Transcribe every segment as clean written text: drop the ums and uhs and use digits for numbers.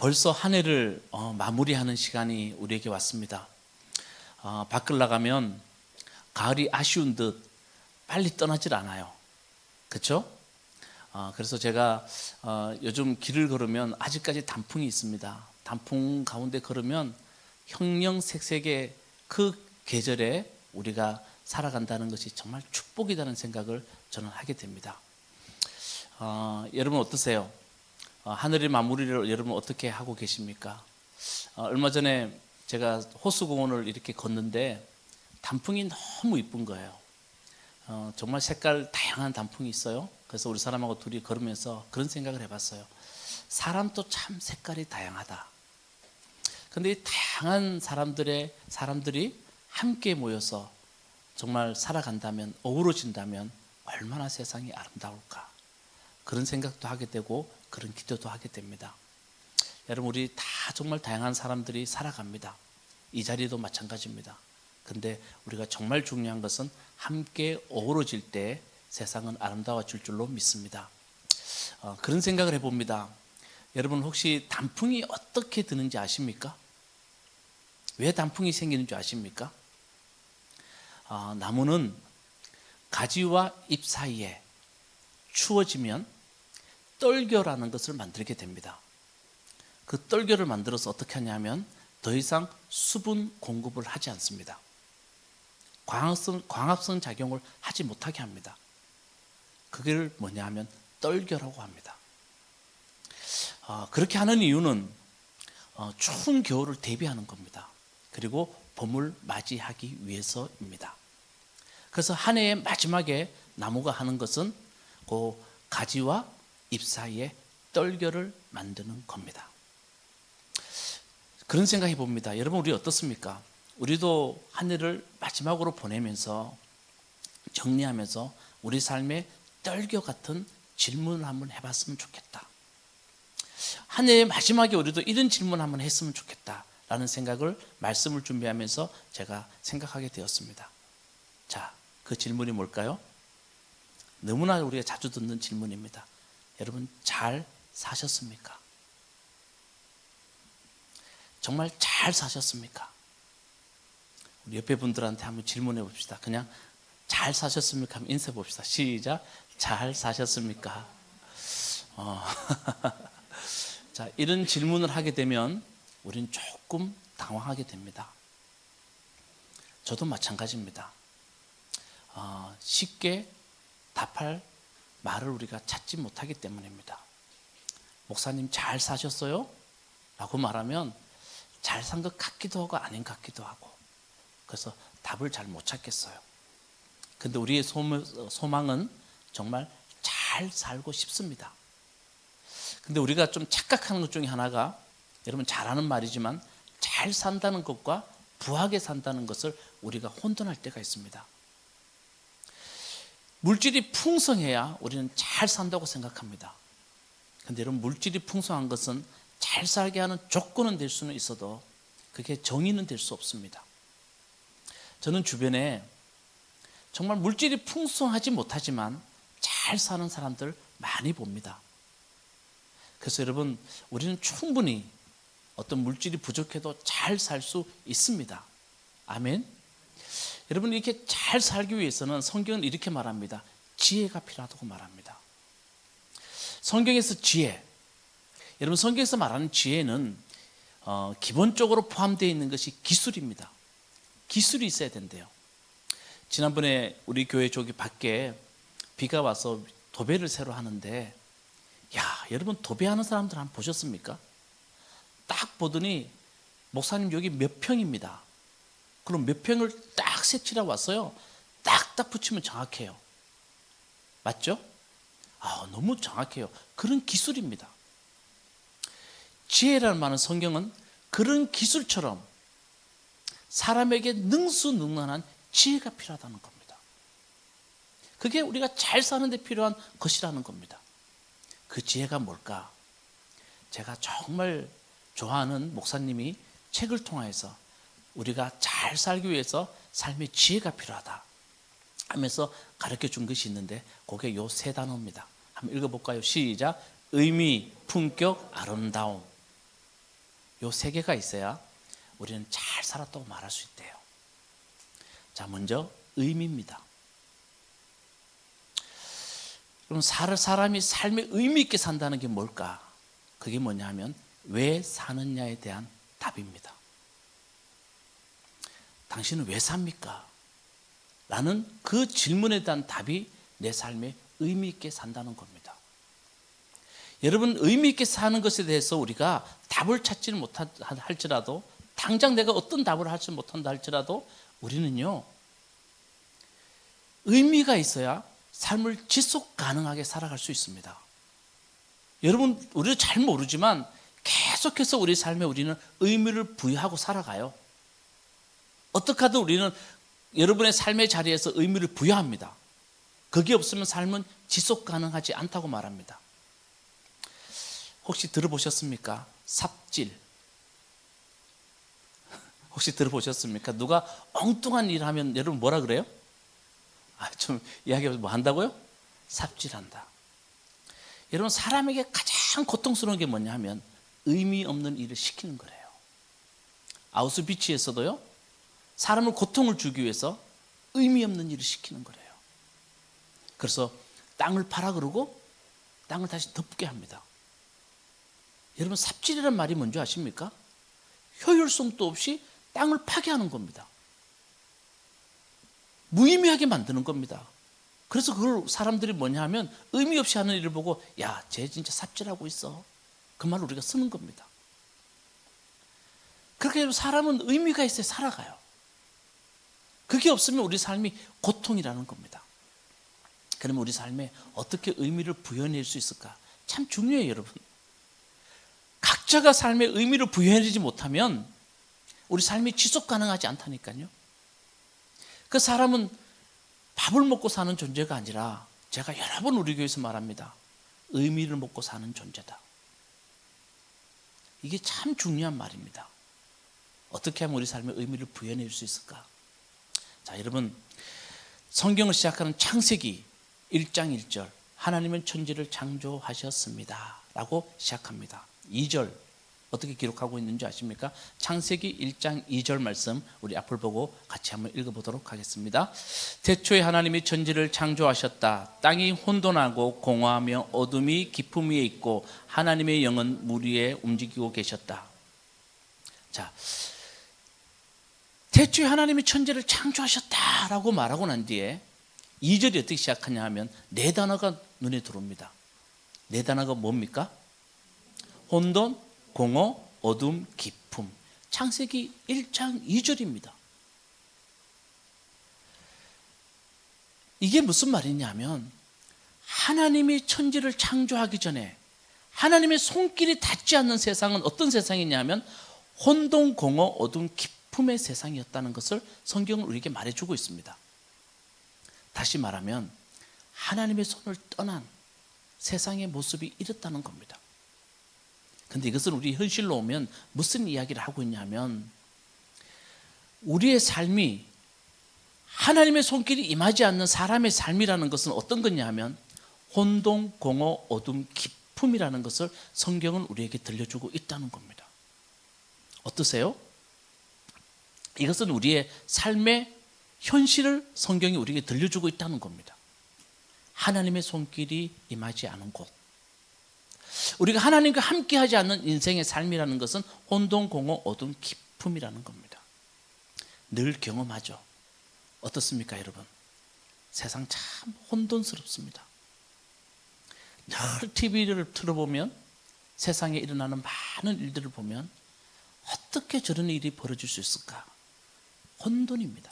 벌써 한 해를 마무리하는 시간이 우리에게 왔습니다. 밖을 나가면 가을이 아쉬운 듯 빨리 떠나질 않아요. 그렇죠? 그래서 제가 요즘 길을 걸으면 아직까지 단풍이 있습니다. 단풍 가운데 걸으면 형형색색의 그 계절에 우리가 살아간다는 것이 정말 축복이라는 생각을 저는 하게 됩니다. 여러분 어떠세요? 하늘의 마무리를 여러분 어떻게 하고 계십니까? 얼마 전에 제가 호수공원을 이렇게 걷는데 단풍이 너무 이쁜 거예요. 정말 색깔 다양한 단풍이 있어요. 그래서 우리 사람하고 둘이 걸으면서 그런 생각을 해봤어요. 사람도 참 색깔이 다양하다. 근데 이 다양한 사람들이 함께 모여서 정말 살아간다면, 어우러진다면 얼마나 세상이 아름다울까. 그런 생각도 하게 되고 그런 기도도 하게 됩니다. 여러분 우리 다 정말 다양한 사람들이 살아갑니다. 이 자리도 마찬가지입니다. 근데 우리가 정말 중요한 것은 함께 어우러질 때 세상은 아름다워질 줄로 믿습니다. 그런 생각을 해봅니다. 여러분 혹시 단풍이 어떻게 드는지 아십니까? 왜 단풍이 생기는지 아십니까? 나무는 가지와 잎 사이에 추워지면 떨겨라는 것을 만들게 됩니다. 그 떨겨를 만들어서 어떻게 하냐면 더 이상 수분 공급을 하지 않습니다. 광합성 작용을 하지 못하게 합니다. 그게 뭐냐 하면 떨겨라고 합니다. 그렇게 하는 이유는 추운 겨울을 대비하는 겁니다. 그리고 봄을 맞이하기 위해서입니다. 그래서 한 해의 마지막에 나무가 하는 것은 그 가지와 잎 사이에 떨겨를 만드는 겁니다. 그런 생각해 봅니다. 여러분 우리 어떻습니까? 우리도 한 해를 마지막으로 보내면서 정리하면서 우리 삶의 떨겨 같은 질문을 한번 해봤으면 좋겠다. 한 해의 마지막에 우리도 이런 질문 한번 했으면 좋겠다 라는 생각을 말씀을 준비하면서 제가 생각하게 되었습니다. 자, 그 질문이 뭘까요? 너무나 우리가 자주 듣는 질문입니다. 여러분 잘 사셨습니까? 정말 잘 사셨습니까? 우리 옆에 분들한테 한번 질문해 봅시다. 그냥 잘 사셨습니까? 한번 인사해 봅시다. 시작. 잘 사셨습니까? 자, 이런 질문을 하게 되면 우리는 조금 당황하게 됩니다. 저도 마찬가지입니다. 쉽게 답할 말을 우리가 찾지 못하기 때문입니다. 목사님 잘 사셨어요? 라고 말하면 잘 산 것 같기도 하고 아닌 것 같기도 하고 그래서 답을 잘 못 찾겠어요. 근데 우리의 소망은 정말 잘 살고 싶습니다. 근데 우리가 좀 착각하는 것 중에 하나가 여러분 잘 아는 말이지만 잘 산다는 것과 부하게 산다는 것을 우리가 혼돈할 때가 있습니다. 물질이 풍성해야 우리는 잘 산다고 생각합니다. 그런데 여러분 물질이 풍성한 것은 잘 살게 하는 조건은 될 수는 있어도 그게 정의는 될 수 없습니다. 저는 주변에 정말 물질이 풍성하지 못하지만 잘 사는 사람들 많이 봅니다. 그래서 여러분 우리는 충분히 어떤 물질이 부족해도 잘 살 수 있습니다. 아멘. 여러분 이렇게 잘 살기 위해서는 성경은 이렇게 말합니다. 지혜가 필요하다고 말합니다. 성경에서 지혜, 여러분 성경에서 말하는 지혜는 기본적으로 포함되어 있는 것이 기술입니다. 기술이 있어야 된대요. 지난번에 우리 교회 저기 밖에 비가 와서 도배를 새로 하는데 여러분 도배하는 사람들 한번 보셨습니까? 딱 보더니 목사님 여기 몇 평입니다. 그럼 몇 평을 딱 색칠하고 왔어요. 딱딱 붙이면 정확해요. 맞죠? 너무 정확해요. 그런 기술입니다. 지혜라는 말은 성경은 그런 기술처럼 사람에게 능수능란한 지혜가 필요하다는 겁니다. 그게 우리가 잘 사는 데 필요한 것이라는 겁니다. 그 지혜가 뭘까? 제가 정말 좋아하는 목사님이 책을 통해서 우리가 잘 살기 위해서 삶의 지혜가 필요하다 하면서 가르쳐 준 것이 있는데 그게 요 세 단어입니다. 한번 읽어볼까요? 시작. 의미, 품격, 아름다움. 요 세 개가 있어야 우리는 잘 살았다고 말할 수 있대요. 자, 먼저 의미입니다. 그럼 사람이 삶에 의미 있게 산다는 게 뭘까? 그게 뭐냐 하면 왜 사느냐에 대한 답입니다. 당신은 왜 삽니까? 라는 그 질문에 대한 답이 내 삶에 의미 있게 산다는 겁니다. 여러분, 의미 있게 사는 것에 대해서 우리가 답을 찾지는 못할지라도, 당장 내가 어떤 답을 하지 못한다 할지라도 우리는요, 의미가 있어야 삶을 지속 가능하게 살아갈 수 있습니다. 여러분, 우리도 잘 모르지만 계속해서 우리 삶에 우리는 의미를 부여하고 살아가요. 어떻게 하든 우리는 여러분의 삶의 자리에서 의미를 부여합니다. 그게 없으면 삶은 지속 가능하지 않다고 말합니다. 혹시 들어보셨습니까? 삽질. 혹시 들어보셨습니까? 누가 엉뚱한 일 하면 여러분 뭐라 그래요? 좀 이야기해서 뭐 한다고요? 삽질한다. 여러분, 사람에게 가장 고통스러운 게 뭐냐 하면 의미 없는 일을 시키는 거래요. 아우슈비츠에서도요, 사람을 고통을 주기 위해서 의미 없는 일을 시키는 거래요. 그래서 땅을 파라 그러고 땅을 다시 덮게 합니다. 여러분, 삽질이라는 말이 뭔지 아십니까? 효율성도 없이 땅을 파괴하는 겁니다. 무의미하게 만드는 겁니다. 그래서 그걸 사람들이 뭐냐 하면 의미 없이 하는 일을 보고, 야, 쟤 진짜 삽질하고 있어. 그 말을 우리가 쓰는 겁니다. 그렇게 해서 사람은 의미가 있어야 살아가요. 그게 없으면 우리 삶이 고통이라는 겁니다. 그러면 우리 삶에 어떻게 의미를 부여낼 수 있을까? 참 중요해요, 여러분. 각자가 삶에 의미를 부여내지 못하면 우리 삶이 지속 가능하지 않다니까요. 그 사람은 밥을 먹고 사는 존재가 아니라, 제가 여러 번 우리 교회에서 말합니다, 의미를 먹고 사는 존재다. 이게 참 중요한 말입니다. 어떻게 하면 우리 삶에 의미를 부여낼 수 있을까? 자, 여러분, 성경을 시작하는 창세기 1장 1절, 하나님은 천지를 창조하셨습니다 라고 시작합니다. 2절 어떻게 기록하고 있는지 아십니까? 창세기 1장 2절 말씀 우리 앞을 보고 같이 한번 읽어보도록 하겠습니다. 태초에 하나님이 천지를 창조하셨다. 땅이 혼돈하고 공허하며 어둠이 깊음 위에 있고 하나님의 영은 물 위에 움직이고 계셨다. 자, 태초에 하나님이 천지를 창조하셨다라고 말하고 난 뒤에 2절이 어떻게 시작하냐 하면 네 단어가 눈에 들어옵니다. 네 단어가 뭡니까? 혼돈, 공허, 어둠, 깊음. 창세기 1장 2절입니다. 이게 무슨 말이냐면 하나님이 천지를 창조하기 전에 하나님의 손길이 닿지 않는 세상은 어떤 세상이냐면 혼돈, 공허, 어둠, 깊음의 세상이었다는 것을 성경은 우리에게 말해주고 있습니다. 다시 말하면 하나님의 손을 떠난 세상의 모습이 이렇다는 겁니다. 근데 이것은 우리 현실로 오면 무슨 이야기를 하고 있냐면 우리의 삶이 하나님의 손길이 임하지 않는 사람의 삶이라는 것은 어떤 거냐 하면 혼돈, 공허, 어둠, 깊음이라는 것을 성경은 우리에게 들려주고 있다는 겁니다. 어떠세요? 이것은 우리의 삶의 현실을 성경이 우리에게 들려주고 있다는 겁니다. 하나님의 손길이 임하지 않은 곳, 우리가 하나님과 함께하지 않는 인생의 삶이라는 것은 혼돈, 공허, 어둠, 깊음이라는 겁니다. 늘 경험하죠. 어떻습니까, 여러분? 세상 참 혼돈스럽습니다. 늘 TV를 틀어보면 세상에 일어나는 많은 일들을 보면 어떻게 저런 일이 벌어질 수 있을까? 혼돈입니다.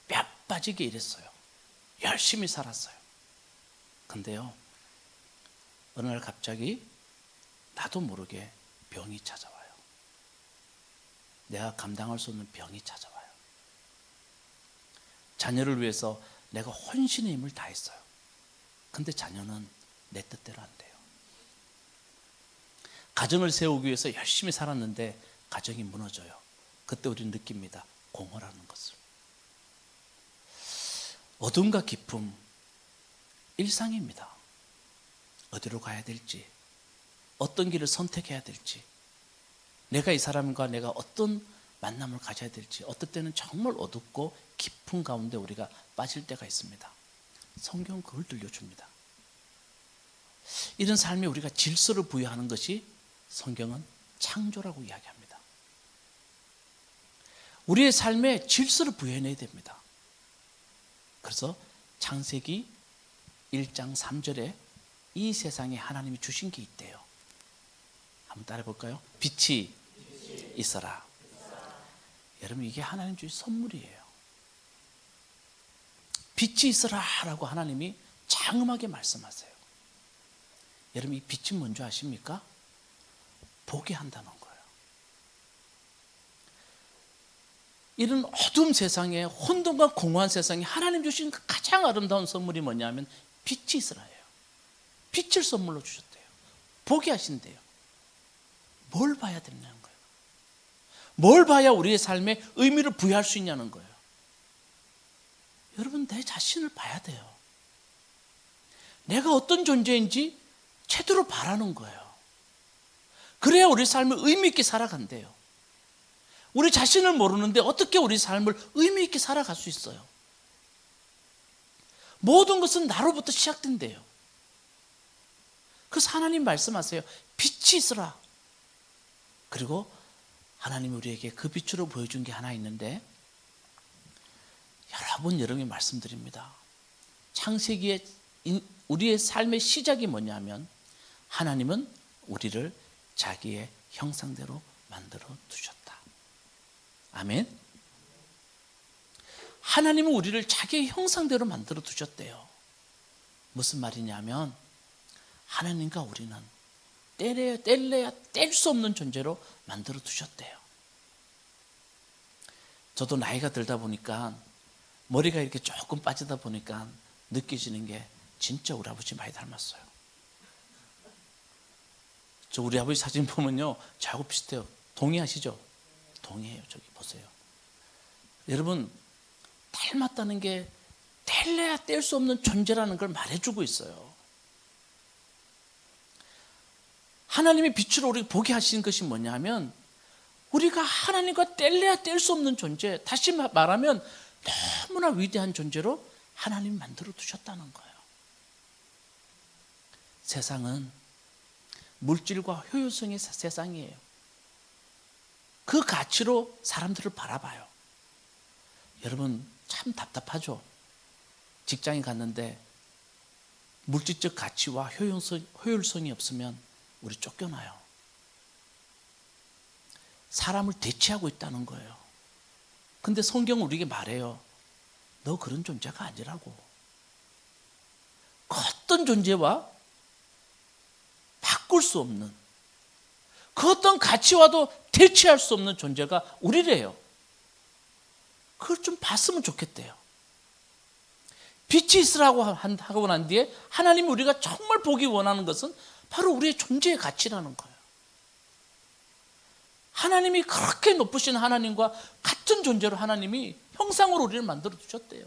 뼈 빠지게 일했어요. 열심히 살았어요. 근데요, 어느 날 갑자기 나도 모르게 병이 찾아와요. 내가 감당할 수 없는 병이 찾아와요. 자녀를 위해서 내가 혼신의 힘을 다했어요. 근데 자녀는 내 뜻대로 안 돼요. 가정을 세우기 위해서 열심히 살았는데 가정이 무너져요. 그때 우리는 느낍니다. 공허라는 것을. 어둠과 깊음, 일상입니다. 어디로 가야 될지, 어떤 길을 선택해야 될지 내가 이 사람과 내가 어떤 만남을 가져야 될지, 어떨 때는 정말 어둡고 깊은 가운데 우리가 빠질 때가 있습니다. 성경은 그걸 들려줍니다. 이런 삶에 우리가 질서를 부여하는 것이 성경은 창조라고 이야기합니다. 우리의 삶에 질서를 부여해내야 됩니다. 그래서 창세기 1장 3절에 이 세상에 하나님이 주신 게 있대요. 한번 따라해 볼까요? 빛이 있어라. 여러분, 이게 하나님 주신 선물이에요. 빛이 있어라 라고 하나님이 장엄하게 말씀하세요. 여러분, 이 빛은 뭔지 아십니까? 보게 한다는 거예요. 이런 어두운 세상에, 혼돈과 공허한 세상에 하나님 주신 가장 아름다운 선물이 뭐냐면 빛이 있으라예요. 빛을 선물로 주셨대요. 보게 하신대요. 뭘 봐야 되냐는 거예요. 뭘 봐야 우리의 삶에 의미를 부여할 수 있냐는 거예요. 여러분, 내 자신을 봐야 돼요. 내가 어떤 존재인지 제대로 바라는 거예요. 그래야 우리 삶을 의미 있게 살아간대요. 우리 자신을 모르는데 어떻게 우리 삶을 의미 있게 살아갈 수 있어요? 모든 것은 나로부터 시작된대요. 그래서 하나님 말씀하세요. 빛이 있으라. 그리고 하나님이 우리에게 그 빛으로 보여준 게 하나 있는데, 여러분이 말씀드립니다. 창세기에 우리의 삶의 시작이 뭐냐면 하나님은 우리를 자기의 형상대로 만들어 두셨다. 아멘. 하나님은 우리를 자기의 형상대로 만들어 두셨대요. 무슨 말이냐면 하나님과 우리는 뗄래야 뗄 수 없는 존재로 만들어 두셨대요. 저도 나이가 들다 보니까 머리가 이렇게 조금 빠지다 보니까 느껴지는 게 진짜 우리 아버지 많이 닮았어요. 저 우리 아버지 사진 보면요, 저하고 비슷해요. 동의하시죠? 동의해요. 저기 보세요. 여러분, 닮았다는 게 뗄래야 뗄 수 없는 존재라는 걸 말해주고 있어요. 하나님의 빛으로 우리가 보게 하신 것이 뭐냐면 우리가 하나님과 뗄래야 뗄 수 없는 존재, 다시 말하면 너무나 위대한 존재로 하나님이 만들어 두셨다는 거예요. 세상은 물질과 효율성의 세상이에요. 그 가치로 사람들을 바라봐요. 여러분, 참 답답하죠? 직장에 갔는데 물질적 가치와 효율성이 없으면 우리 쫓겨나요. 사람을 대체하고 있다는 거예요. 근데 성경은 우리에게 말해요. 너 그런 존재가 아니라고. 그 어떤 존재와 바꿀 수 없는, 그 어떤 가치와도 대체할 수 없는 존재가 우리래요. 그걸 좀 봤으면 좋겠대요. 빛이 있으라고 하고 난 뒤에 하나님이 우리가 정말 보기 원하는 것은 바로 우리의 존재의 가치라는 거예요. 하나님이 그렇게 높으신 하나님과 같은 존재로 하나님이 형상으로 우리를 만들어 두셨대요.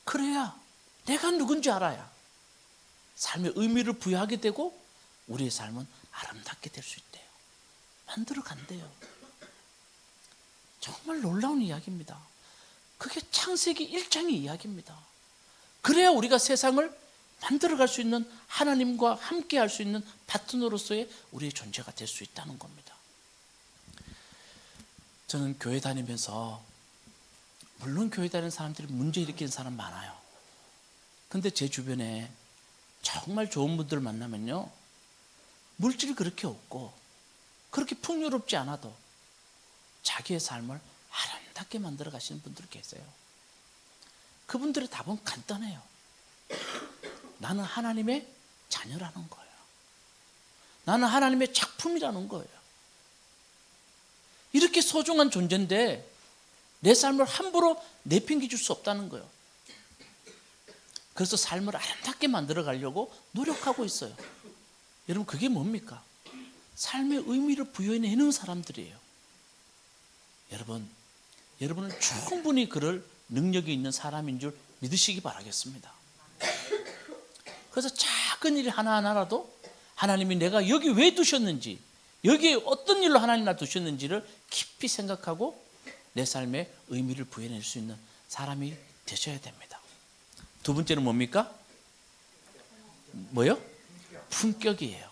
그래야 내가 누군지 알아야 삶의 의미를 부여하게 되고 우리의 삶은 아름답게 될 수 있대요. 만들어 간대요. 정말 놀라운 이야기입니다. 그게 창세기 1장의 이야기입니다. 그래야 우리가 세상을 만들어갈 수 있는, 하나님과 함께 할 수 있는 파트너로서의 우리의 존재가 될 수 있다는 겁니다. 저는 교회 다니면서, 물론 교회 다니는 사람들이 문제 일으키는 사람 많아요. 근데 제 주변에 정말 좋은 분들 만나면요, 물질이 그렇게 없고 그렇게 풍요롭지 않아도 자기의 삶을 아름답게 만들어 가시는 분들 계세요. 그분들의 답은 간단해요. 나는 하나님의 자녀라는 거예요. 나는 하나님의 작품이라는 거예요. 이렇게 소중한 존재인데 내 삶을 함부로 내팽개칠 수 없다는 거예요. 그래서 삶을 아름답게 만들어 가려고 노력하고 있어요. 여러분, 그게 뭡니까? 삶의 의미를 부여해내는 사람들이에요. 여러분은 충분히 그럴 능력이 있는 사람인 줄 믿으시기 바라겠습니다. 그래서 작은 일 하나하나라도 하나님이 내가 여기 왜 두셨는지, 여기에 어떤 일로 하나님 나 두셨는지를 깊이 생각하고 내 삶에 의미를 부여낼 수 있는 사람이 되셔야 됩니다. 두 번째는 뭡니까? 뭐요? 품격이에요.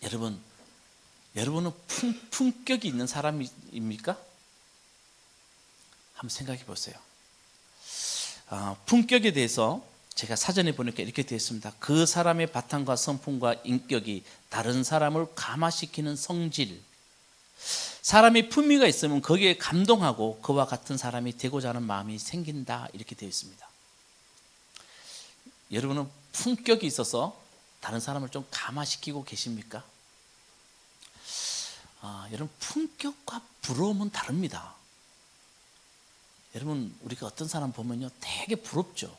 여러분은 품격이 있는 사람입니까? 한번 생각해 보세요. 품격에 대해서 제가 사전에 보니까 이렇게 되어 있습니다. 그 사람의 바탕과 성품과 인격이 다른 사람을 감화시키는 성질. 사람이 품위가 있으면 거기에 감동하고 그와 같은 사람이 되고자 하는 마음이 생긴다, 이렇게 되어 있습니다. 여러분은 품격이 있어서 다른 사람을 좀 감화시키고 계십니까? 여러분, 품격과 부러움은 다릅니다. 여러분, 우리가 어떤 사람 보면요 되게 부럽죠.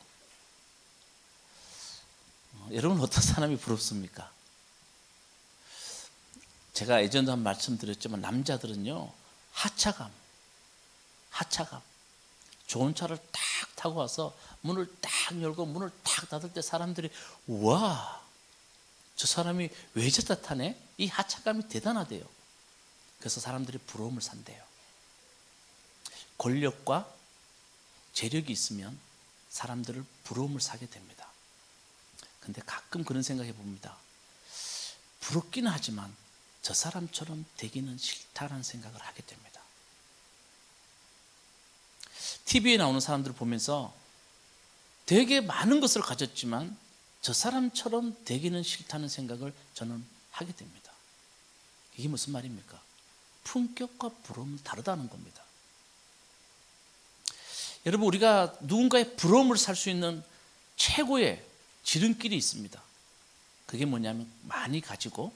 여러분, 어떤 사람이 부럽습니까? 제가 예전에 한 말씀드렸지만 남자들은요 하차감, 좋은 차를 딱 타고 와서 문을 딱 열고 문을 딱 닫을 때 사람들이 와, 저 사람이 왜 저따 타네? 이 하차감이 대단하대요. 그래서 사람들이 부러움을 산대요. 권력과 재력이 있으면 사람들을 부러움을 사게 됩니다. 근데 가끔 그런 생각해 봅니다. 부럽기는 하지만 저 사람처럼 되기는 싫다라는 생각을 하게 됩니다. TV에 나오는 사람들을 보면서 되게 많은 것을 가졌지만 저 사람처럼 되기는 싫다는 생각을 저는 하게 됩니다. 이게 무슨 말입니까? 품격과 부러움은 다르다는 겁니다. 여러분, 우리가 누군가의 부러움을 살 수 있는 최고의 지름길이 있습니다. 그게 뭐냐면 많이 가지고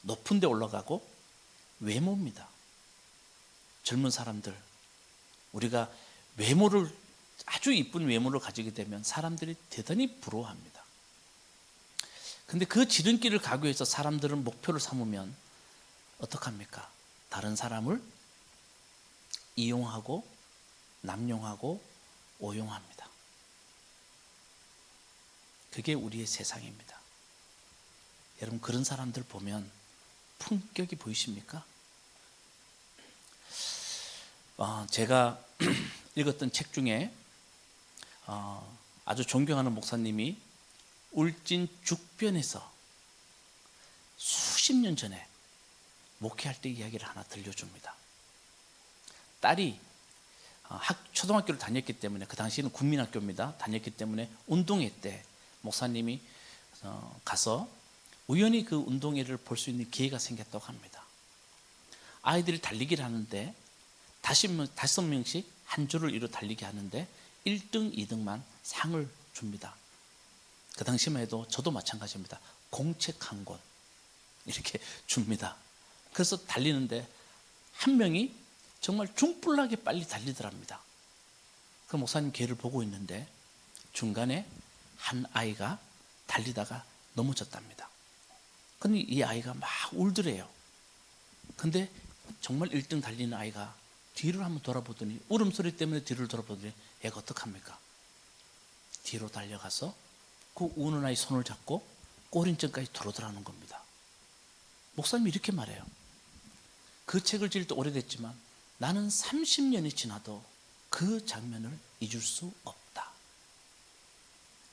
높은 데 올라가고 외모입니다. 젊은 사람들, 우리가 외모를, 아주 이쁜 외모를 가지게 되면 사람들이 대단히 부러워합니다. 근데 그 지름길을 가기 위해서 사람들은 목표를 삼으면 어떡합니까? 다른 사람을 이용하고 남용하고 오용합니다. 그게 우리의 세상입니다. 여러분, 그런 사람들 보면 품격이 보이십니까? 제가 읽었던 책 중에 아주 존경하는 목사님이 울진 죽변에서 수십 년 전에 목회할 때 이야기를 하나 들려줍니다. 딸이 초등학교를 다녔기 때문에, 그 당시에는 국민학교입니다. 다녔기 때문에 운동회 때 목사님이 가서 우연히 그 운동회를 볼 수 있는 기회가 생겼다고 합니다. 아이들이 달리기를 하는데 5명씩 한 줄을 이루어 달리게 하는데 1등, 2등만 상을 줍니다. 그 당시만 해도 저도 마찬가지입니다. 공책 한 권 이렇게 줍니다. 그래서 달리는데 한 명이 정말 중불나게 빨리 달리더랍니다. 그 목사님 걔를 보고 있는데 중간에 한 아이가 달리다가 넘어졌답니다. 근데 이 아이가 막 울더래요. 근데 정말 1등 달리는 아이가 뒤를 한번 돌아보더니, 울음소리 때문에 뒤를 돌아보더니 얘가 어떡합니까? 뒤로 달려가서 그 우는 아이 손을 잡고 꼬린점까지 들어오더라는 겁니다. 목사님이 이렇게 말해요. 그 책을 지을 때 오래됐지만 나는 30년이 지나도 그 장면을 잊을 수 없다,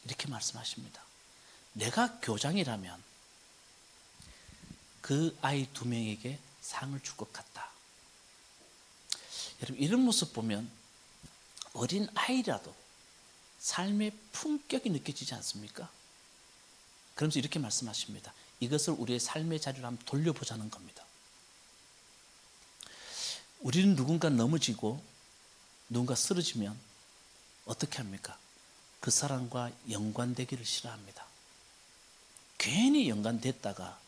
이렇게 말씀하십니다. 내가 교장이라면 그 아이 2명에게 상을 줄 것 같다. 여러분, 이런 모습 보면 어린 아이라도 삶의 품격이 느껴지지 않습니까? 그러면서 이렇게 말씀하십니다. 이것을 우리의 삶의 자리로 한번 돌려보자는 겁니다. 우리는 누군가 넘어지고 누군가 쓰러지면 어떻게 합니까? 그 사람과 연관되기를 싫어합니다. 괜히 연관됐다가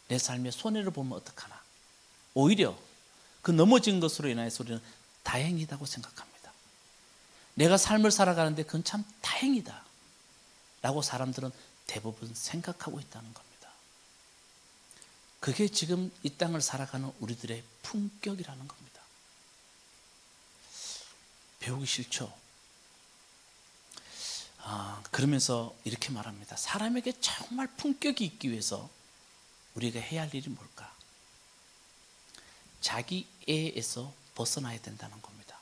내 삶에 손해를 보면 어떡하나. 오히려 그 넘어진 것으로 인해서 우리는 다행이라고 생각합니다. 내가 삶을 살아가는데 그건 참 다행이다 라고 사람들은 대부분 생각하고 있다는 겁니다. 그게 지금 이 땅을 살아가는 우리들의 품격이라는 겁니다. 배우기 싫죠? 그러면서 이렇게 말합니다. 사람에게 정말 품격이 있기 위해서 우리가 해야 할 일이 뭘까? 자기애에서 벗어나야 된다는 겁니다.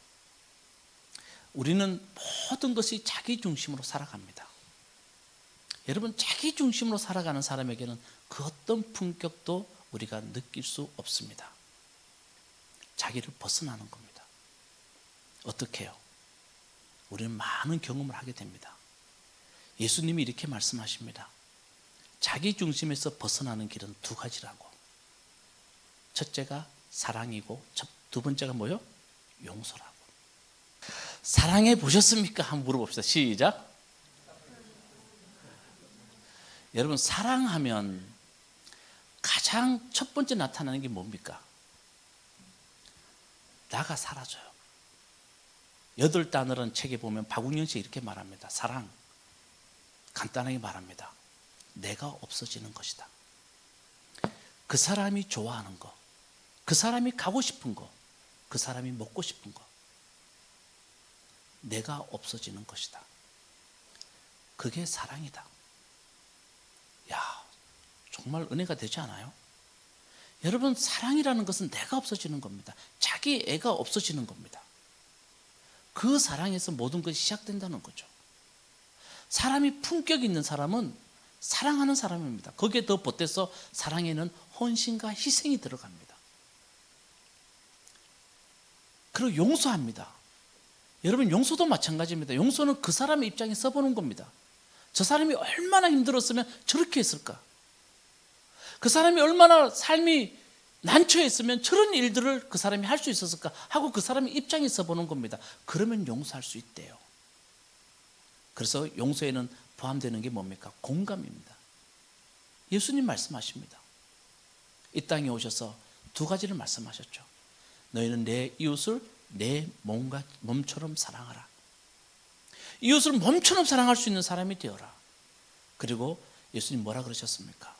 우리는 모든 것이 자기 중심으로 살아갑니다. 여러분, 자기 중심으로 살아가는 사람에게는 그 어떤 품격도 우리가 느낄 수 없습니다. 자기를 벗어나는 겁니다. 어떻게 해요? 우리는 많은 경험을 하게 됩니다. 예수님이 이렇게 말씀하십니다. 자기 중심에서 벗어나는 길은 두 가지라고. 첫째가 사랑이고 두 번째가 뭐요? 용서라고. 사랑해 보셨습니까? 한번 물어봅시다. 시작. 여러분, 사랑하면 가장 첫 번째 나타나는 게 뭡니까? 나가 사라져요. 8단어라는 책에 보면 박웅영 씨 이렇게 말합니다. 사랑, 간단하게 말합니다. 내가 없어지는 것이다. 그 사람이 좋아하는 거, 그 사람이 가고 싶은 거, 그 사람이 먹고 싶은 거, 내가 없어지는 것이다. 그게 사랑이다. 야, 정말 은혜가 되지 않아요? 여러분, 사랑이라는 것은 내가 없어지는 겁니다. 자기 애가 없어지는 겁니다. 그 사랑에서 모든 것이 시작된다는 거죠. 사람이 품격 있는 사람은 사랑하는 사람입니다. 거기에 더 보태서 사랑에는 헌신과 희생이 들어갑니다. 그리고 용서합니다. 여러분, 용서도 마찬가지입니다. 용서는 그 사람의 입장에 써보는 겁니다. 저 사람이 얼마나 힘들었으면 저렇게 했을까? 그 사람이 얼마나 삶이 난처했으면 저런 일들을 그 사람이 할 수 있었을까 하고 그 사람의 입장에 써보는 겁니다. 그러면 용서할 수 있대요. 그래서 용서에는 포함되는 게 뭡니까? 공감입니다. 예수님 말씀하십니다. 이 땅에 오셔서 두 가지를 말씀하셨죠. 너희는 내 이웃을 내 몸처럼 사랑하라. 이웃을 몸처럼 사랑할 수 있는 사람이 되어라. 그리고 예수님 뭐라 그러셨습니까?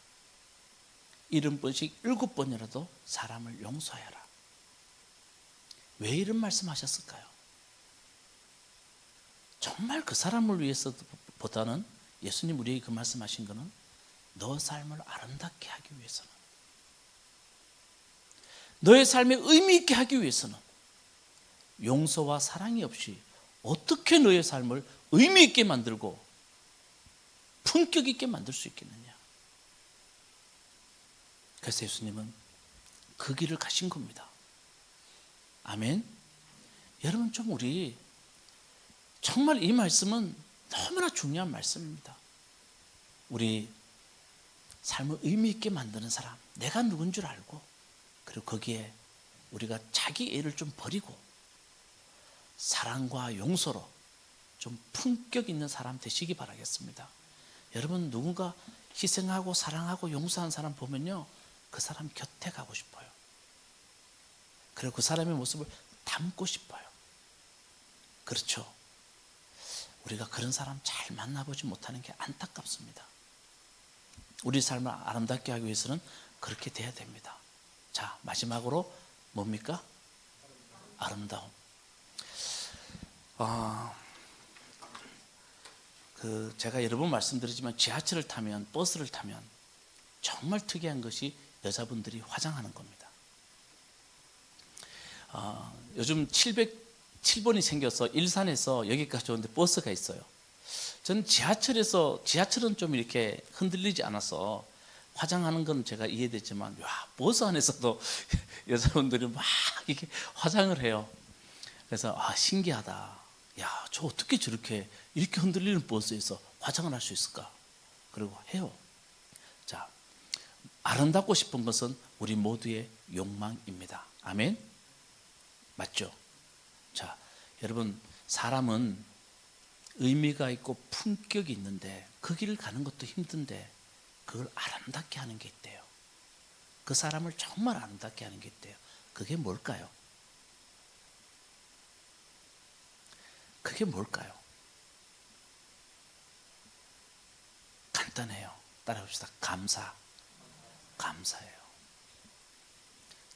70번씩 7번이라도 사람을 용서해라. 왜 이런 말씀하셨을까요? 정말 그 사람을 위해서보다는 예수님 우리에게 그 말씀하신 것은 너 삶을 아름답게 하기 위해서는, 너의 삶에 의미 있게 하기 위해서는 용서와 사랑이 없이 어떻게 너의 삶을 의미 있게 만들고 품격 있게 만들 수 있겠느냐. 그래서 예수님은 그 길을 가신 겁니다. 아멘. 여러분, 좀 우리 정말 이 말씀은 너무나 중요한 말씀입니다. 우리 삶을 의미 있게 만드는 사람, 내가 누군 줄 알고, 그리고 거기에 우리가 자기 애를 좀 버리고 사랑과 용서로 좀 품격 있는 사람 되시기 바라겠습니다. 여러분, 누군가 희생하고 사랑하고 용서한 사람 보면요, 그 사람 곁에 가고 싶어요. 그리고 그 사람의 모습을 담고 싶어요. 그렇죠? 우리가 그런 사람 잘 만나보지 못하는 게 안타깝습니다. 우리 삶을 아름답게 하기 위해서는 그렇게 돼야 됩니다. 자, 마지막으로 뭡니까? 아름다움. 제가 여러 번 말씀드리지만 지하철을 타면, 버스를 타면 정말 특이한 것이 여자분들이 화장하는 겁니다. 요즘 7번이 생겨서 일산에서 여기까지 오는데 버스가 있어요. 저는 지하철은 좀 이렇게 흔들리지 않아서 화장하는 건 제가 이해되지만, 버스 안에서도 여자분들이 막 이렇게 화장을 해요. 그래서 신기하다. 저 어떻게 저렇게 이렇게 흔들리는 버스에서 화장을 할 수 있을까? 그리고 해요. 자, 아름답고 싶은 것은 우리 모두의 욕망입니다. 아멘? 맞죠? 자, 여러분, 사람은 의미가 있고 품격이 있는데 그 길을 가는 것도 힘든데 그걸 아름답게 하는 게 있대요. 그 사람을 정말 아름답게 하는 게 있대요. 그게 뭘까요? 그게 뭘까요? 간단해요. 따라해봅시다. 감사예요.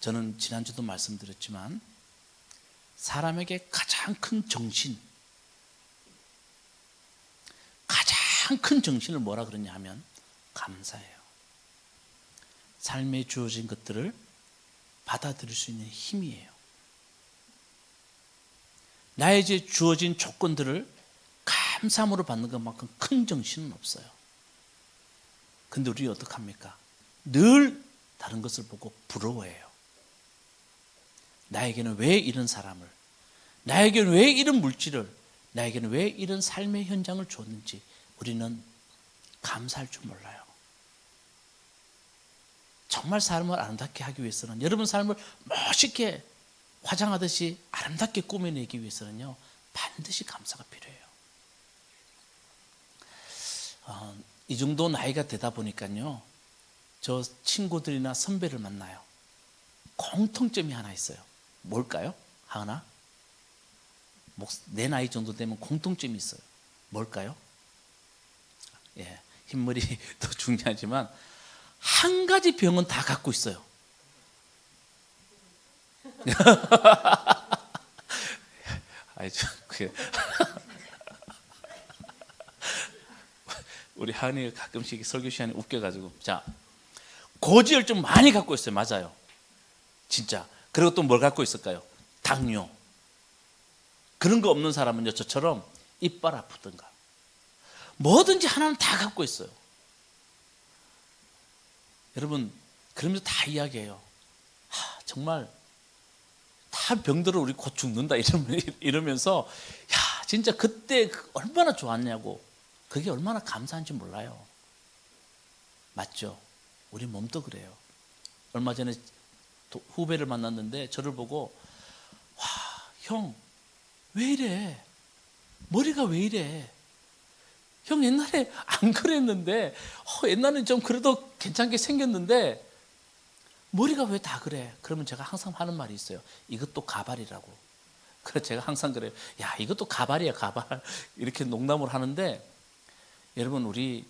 저는 지난주도 말씀드렸지만 사람에게 가장 큰 정신을 뭐라 그러냐 하면 감사예요. 삶에 주어진 것들을 받아들일 수 있는 힘이에요. 나에게 주어진 조건들을 감사함으로 받는 것만큼 큰 정신은 없어요. 근데 우리 어떡합니까? 늘 다른 것을 보고 부러워해요. 나에게는 왜 이런 사람을, 나에게는 왜 이런 물질을, 나에게는 왜 이런 삶의 현장을 줬는지 우리는 감사할 줄 몰라요. 정말 삶을 아름답게 하기 위해서는, 여러분 삶을 멋있게 화장하듯이 아름답게 꾸며내기 위해서는요, 반드시 감사가 필요해요. 이 정도 나이가 되다 보니까요, 저 친구들이나 선배를 만나요. 공통점이 하나 있어요. 뭘까요? 하나? 내 나이 정도 되면 공통점이 있어요. 뭘까요? 예, 흰머리도 중요하지만 한 가지 병은 다 갖고 있어요. 아이, 우리 하은이가 가끔씩 설교 시간에 웃겨가지고, 자, 고지를 좀 많이 갖고 있어요. 맞아요, 진짜. 그리고 또 뭘 갖고 있을까요? 당뇨. 그런 거 없는 사람은요, 저처럼 이빨 아프든가 뭐든지 하나는 다 갖고 있어요. 여러분, 그러면서 다 이야기해요. 정말 다 병들어 우리 곧 죽는다 이러면서, 야, 진짜 그때 얼마나 좋았냐고. 그게 얼마나 감사한지 몰라요. 맞죠? 우리 몸도 그래요. 얼마 전에 후배를 만났는데 저를 보고, 와, 형, 왜 이래? 머리가 왜 이래? 형 옛날에 안 그랬는데, 옛날엔 좀 그래도 괜찮게 생겼는데 머리가 왜 다 그래? 그러면 제가 항상 하는 말이 있어요. 이것도 가발이라고. 그래서 제가 항상 그래요. 야, 이것도 가발이야, 가발. 이렇게 농담을 하는데, 여러분, 우리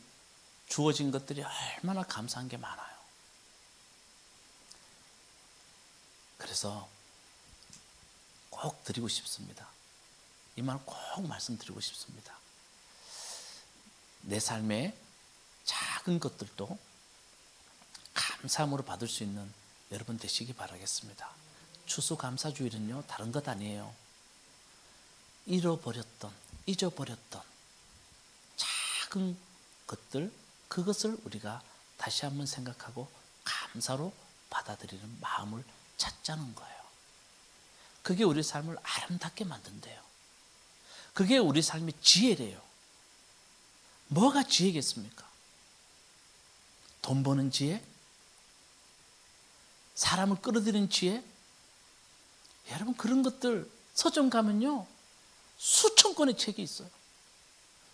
주어진 것들이 얼마나 감사한 게 많아요. 그래서 꼭 드리고 싶습니다. 이 말 꼭 말씀드리고 싶습니다. 내 삶의 작은 것들도 감사함으로 받을 수 있는 여러분 되시기 바라겠습니다. 추수감사주일은요, 다른 것 아니에요. 잊어버렸던 작은 것들, 그것을 우리가 다시 한번 생각하고 감사로 받아들이는 마음을 찾자는 거예요. 그게 우리 삶을 아름답게 만든대요. 그게 우리 삶의 지혜래요. 뭐가 지혜겠습니까? 돈 버는 지혜? 사람을 끌어들이는 지혜? 여러분, 그런 것들 서점 가면요, 수천 권의 책이 있어요.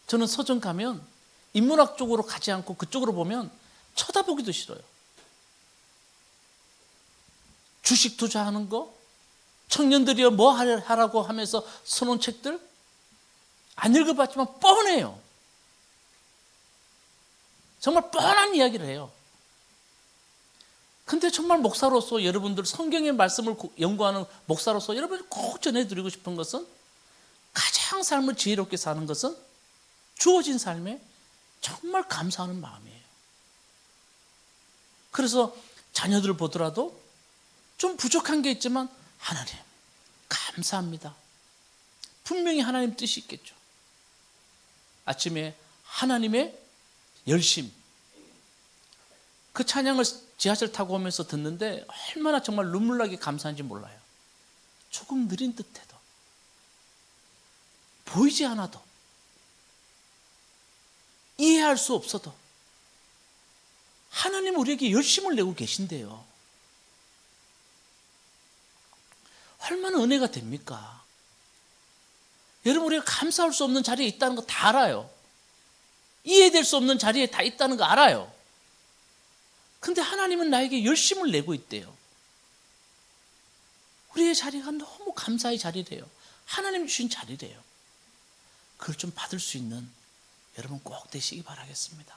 저는 서점 가면 인문학 쪽으로 가지 않고 그쪽으로 보면 쳐다보기도 싫어요. 주식 투자하는 거, 청년들이 뭐 하라고 하면서 써놓은 책들 안 읽어봤지만 뻔해요. 정말 뻔한 이야기를 해요. 근데 정말 목사로서, 여러분들 성경의 말씀을 연구하는 목사로서 여러분이 꼭 전해드리고 싶은 것은, 가장 삶을 지혜롭게 사는 것은 주어진 삶에 정말 감사하는 마음이에요. 그래서 자녀들 보더라도 좀 부족한 게 있지만, 하나님 감사합니다. 분명히 하나님 뜻이 있겠죠. 아침에 하나님의 열심, 그 찬양을 지하철 타고 오면서 듣는데 얼마나 정말 눈물나게 감사한지 몰라요. 조금 느린 듯해도, 보이지 않아도, 이해할 수 없어도 하나님 우리에게 열심을 내고 계신대요. 얼마나 은혜가 됩니까? 여러분, 우리가 감사할 수 없는 자리에 있다는 거 다 알아요. 이해될 수 없는 자리에 다 있다는 거 알아요. 근데 하나님은 나에게 열심을 내고 있대요. 우리의 자리가 너무 감사의 자리래요. 하나님 주신 자리래요. 그걸 좀 받을 수 있는 여러분 꼭 되시기 바라겠습니다.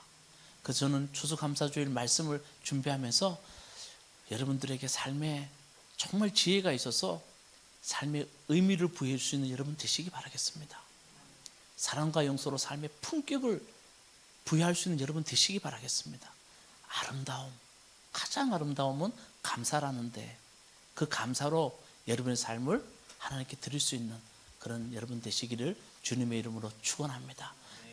그래서 저는 추수감사주일 말씀을 준비하면서 여러분들에게 삶에 정말 지혜가 있어서 삶의 의미를 부여할 수 있는 여러분 되시기 바라겠습니다. 사랑과 용서로 삶의 품격을 부여할 수 있는 여러분 되시기 바라겠습니다. 아름다움, 가장 가장 아름다움은 감사라는데 그 감사로 여러분의 삶을 하나님께 드릴 수 있는 그런 여러분 되시기를 주님의 이름으로 축원합니다.